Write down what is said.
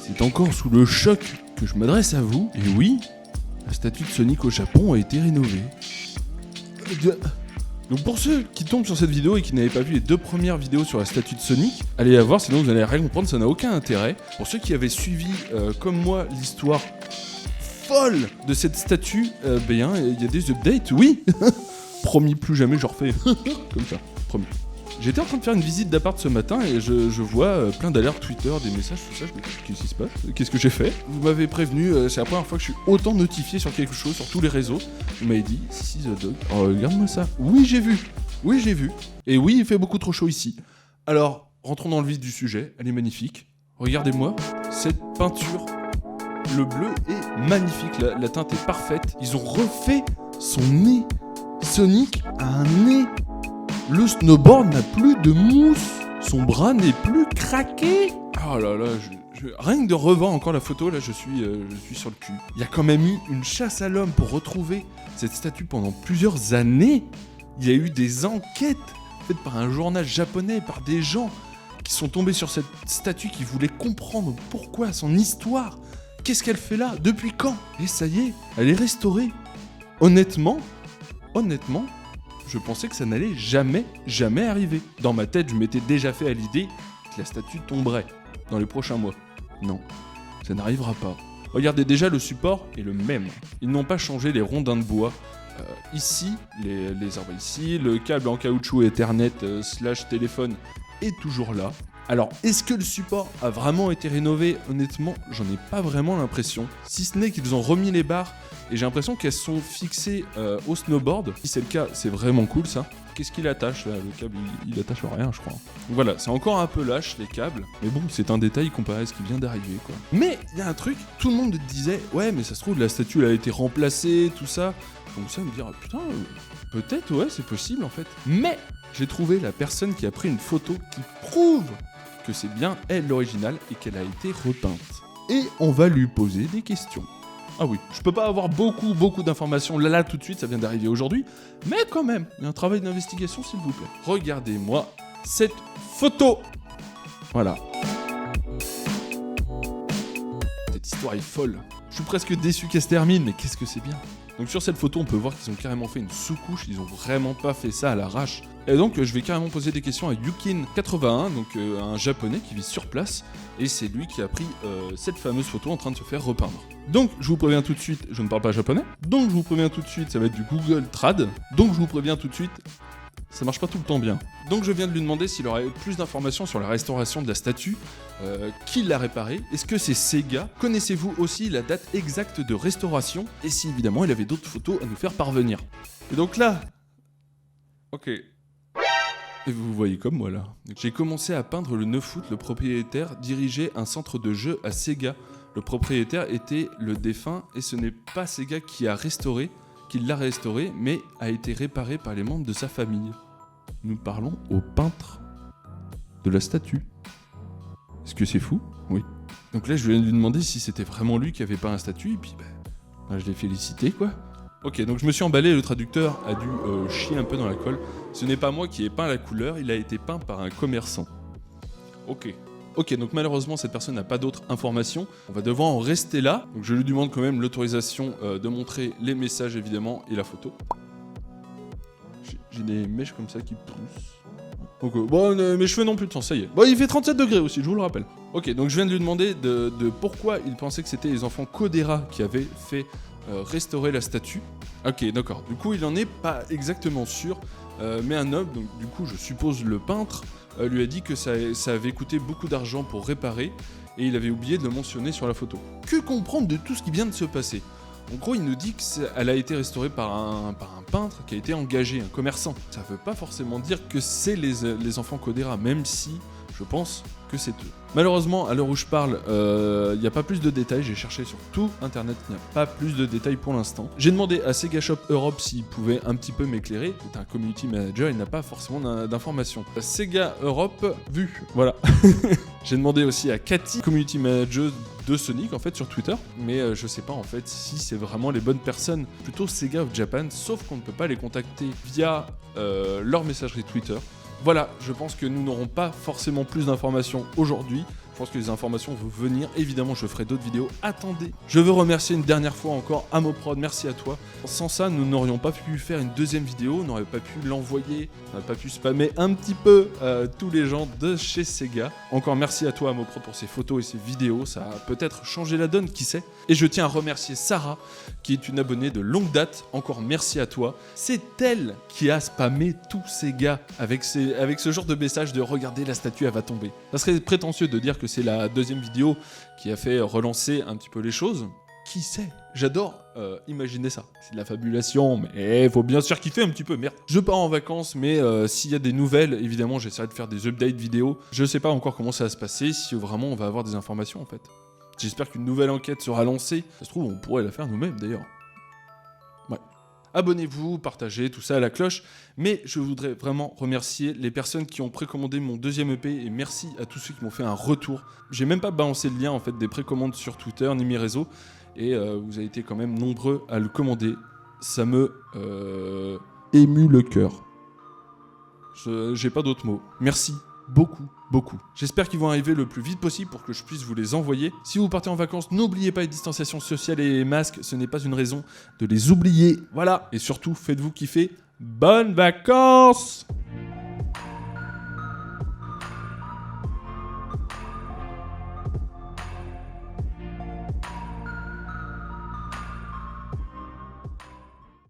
C'est encore sous le choc que je m'adresse à vous. Et oui, la statue de Sonic au Japon a été rénovée. Donc pour ceux qui tombent sur cette vidéo et qui n'avaient pas vu les 2 premières vidéos sur la statue de Sonic, allez la voir, sinon vous n'allez rien comprendre, ça n'a aucun intérêt. Pour ceux qui avaient suivi, comme moi, l'histoire folle de cette statue, il y a des updates, oui. Promis, plus jamais je refais comme ça, promis. J'étais en train de faire une visite d'appart ce matin et je vois plein d'alertes Twitter, des messages, tout ça. Je me dis, qu'est-ce qui se passe? Qu'est-ce que j'ai fait? Vous m'avez prévenu, c'est la première fois que je suis autant notifié sur quelque chose, sur tous les réseaux. Vous m'avez dit, si the dog. Oh, regarde-moi ça. Oui, j'ai vu. Et oui, il fait beaucoup trop chaud ici. Alors, rentrons dans le vif du sujet. Elle est magnifique. Regardez-moi cette peinture. Le bleu est magnifique. La teinte est parfaite. Ils ont refait son nez. Sonic a un nez. Le snowboard n'a plus de mousse. Son bras n'est plus craqué. Oh là là, rien que de revoir encore la photo, là, je suis sur le cul. Il y a quand même eu une chasse à l'homme pour retrouver cette statue pendant plusieurs années. Il y a eu des enquêtes faites par un journal japonais, par des gens qui sont tombés sur cette statue, qui voulaient comprendre pourquoi, son histoire. Qu'est-ce qu'elle fait là? Depuis quand? Et ça y est, elle est restaurée. Honnêtement, je pensais que ça n'allait jamais arriver. Dans ma tête, je m'étais déjà fait à l'idée que la statue tomberait dans les prochains mois. Non, ça n'arrivera pas. Regardez, déjà le support est le même. Ils n'ont pas changé les rondins de bois. Ici, les arbres ici, le câble en caoutchouc Ethernet / téléphone est toujours là. Alors, est-ce que le support a vraiment été rénové? Honnêtement, j'en ai pas vraiment l'impression. Si ce n'est qu'ils ont remis les barres, et j'ai l'impression qu'elles sont fixées au snowboard. Si c'est le cas, c'est vraiment cool ça. Qu'est-ce qu'il attache là? Le câble, il attache rien, je crois. Donc voilà, c'est encore un peu lâche les câbles. Mais bon, c'est un détail comparé à ce qui vient d'arriver, quoi. Mais il y a un truc, tout le monde disait, ouais, mais ça se trouve, la statue elle a été remplacée, tout ça. Donc ça me dire, putain, peut-être, ouais, c'est possible en fait. Mais j'ai trouvé la personne qui a pris une photo qui prouve que c'est bien elle l'original et qu'elle a été repeinte. Et on va lui poser des questions. Ah oui, je peux pas avoir beaucoup d'informations là tout de suite, ça vient d'arriver aujourd'hui, mais quand même, il y a un travail d'investigation s'il vous plaît. Regardez-moi cette photo. Voilà. Cette histoire est folle. Je suis presque déçu qu'elle se termine, mais qu'est-ce que c'est bien. Donc sur cette photo, on peut voir qu'ils ont carrément fait une sous-couche, ils ont vraiment pas fait ça à l'arrache. Et donc je vais carrément poser des questions à Yukin81, donc un japonais qui vit sur place, et c'est lui qui a pris cette fameuse photo en train de se faire repeindre. Donc je vous préviens tout de suite, je ne parle pas japonais, donc je vous préviens tout de suite, ça va être du Google Trad, donc je vous préviens tout de suite, ça marche pas tout le temps bien. Donc je viens de lui demander s'il aurait plus d'informations sur la restauration de la statue, qui l'a réparée, est-ce que c'est Sega, connaissez-vous aussi la date exacte de restauration, et si évidemment il avait d'autres photos à nous faire parvenir. Et donc là, ok, et vous voyez comme moi là. J'ai commencé à peindre le 9 août, le propriétaire dirigeait un centre de jeux à Sega. Le propriétaire était le défunt et ce n'est pas Sega qui l'a restauré, mais a été réparé par les membres de sa famille. Nous parlons au peintre de la statue. Est-ce que c'est fou? Oui. Donc là je viens de lui demander si c'était vraiment lui qui avait peint la statue et puis je l'ai félicité quoi. Ok, donc je me suis emballé, le traducteur a dû chier un peu dans la colle. Ce n'est pas moi qui ai peint la couleur, il a été peint par un commerçant. Ok, donc malheureusement cette personne n'a pas d'autres informations. On va devoir en rester là. Donc je lui demande quand même l'autorisation de montrer les messages évidemment et la photo. J'ai des mèches comme ça qui poussent. Ok, bon, mes cheveux n'ont plus de sens, ça y est. Bon, il fait 37 degrés aussi, je vous le rappelle. Ok, donc je viens de lui demander de pourquoi il pensait que c'était les enfants Kodera qui avaient fait restaurer la statue. Ok, d'accord. Du coup, il en est pas exactement sûr, mais un homme, donc du coup, je suppose le peintre, lui a dit que ça avait coûté beaucoup d'argent pour réparer, et il avait oublié de le mentionner sur la photo. Que comprendre de tout ce qui vient de se passer? En gros, il nous dit qu'elle a été restaurée par un peintre qui a été engagé, un commerçant. Ça veut pas forcément dire que c'est les enfants Kodera, même si je pense que c'est eux. Malheureusement, à l'heure où je parle, il n'y a pas plus de détails. J'ai cherché sur tout internet, il n'y a pas plus de détails pour l'instant. J'ai demandé à Sega Shop Europe s'il pouvait un petit peu m'éclairer. C'est un community manager, il n'a pas forcément d'informations. Sega Europe, vu, voilà. J'ai demandé aussi à Cathy, community manager de Sonic en fait sur Twitter, mais je sais pas en fait si c'est vraiment les bonnes personnes, plutôt Sega of Japan, sauf qu'on ne peut pas les contacter via leur messagerie Twitter. Voilà, je pense que nous n'aurons pas forcément plus d'informations aujourd'hui. Je pense que les informations vont venir. Évidemment, je ferai d'autres vidéos. Attendez. Je veux remercier une dernière fois encore Amoprod. Merci à toi. Sans ça, nous n'aurions pas pu faire une deuxième vidéo. On n'aurait pas pu l'envoyer. On n'aurait pas pu spammer un petit peu tous les gens de chez Sega. Encore merci à toi Amoprod pour ces photos et ces vidéos. Ça a peut-être changé la donne, qui sait. Et je tiens à remercier Sarah, qui est une abonnée de longue date. Encore merci à toi. C'est elle qui a spammé tous ces gars avec ce genre de message de regarder la statue, elle va tomber. Ça serait prétentieux de dire que c'est la deuxième vidéo qui a fait relancer un petit peu les choses. Qui sait? J'adore imaginer ça. C'est de la fabulation, mais faut bien sûr kiffer un petit peu, merde. Je pars en vacances, mais s'il y a des nouvelles, évidemment, j'essaierai de faire des updates vidéo. Je sais pas encore comment ça va se passer, si vraiment on va avoir des informations en fait. J'espère qu'une nouvelle enquête sera lancée. Ça se trouve, on pourrait la faire nous-mêmes d'ailleurs. Ouais. Abonnez-vous, partagez, tout ça à la cloche. Mais je voudrais vraiment remercier les personnes qui ont précommandé mon deuxième EP et merci à tous ceux qui m'ont fait un retour. J'ai même pas balancé le lien en fait des précommandes sur Twitter ni mes réseaux et vous avez été quand même nombreux à le commander. Ça me émue le cœur. J'ai pas d'autres mots. Merci. Beaucoup. J'espère qu'ils vont arriver le plus vite possible pour que je puisse vous les envoyer. Si vous partez en vacances, n'oubliez pas les distanciations sociales et les masques, ce n'est pas une raison de les oublier. Voilà. Et surtout, faites-vous kiffer. Bonnes vacances!